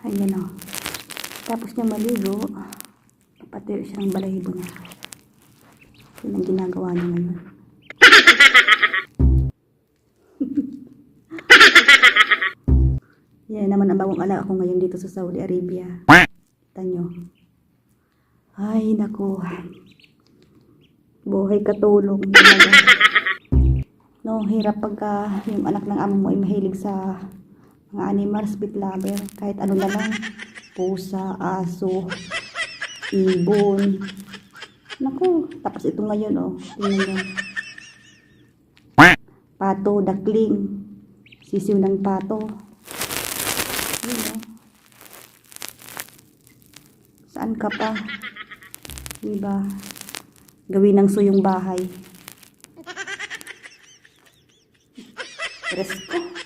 Ayan o. Tapos niya maligo, papatuyo siya ng balahibo niya. Yun ang ginagawa niya ngayon. Yan naman ang bagong alaga ko ngayon dito sa Saudi Arabia. Kita nyo. Ay, naku. Buhay katulong. No, hirap pagka yung anak ng amo mo ay mahilig sa mga animals, pet lover. Kahit ano na lang. Pusa, aso, ibon. Naku, tapos ito ngayon, oh. Tingnan nyo. Pato, duckling. Sisiw ng pato. Yun, oh. Saan ka pa? Diba? Gawin ng suyong bahay. Presko.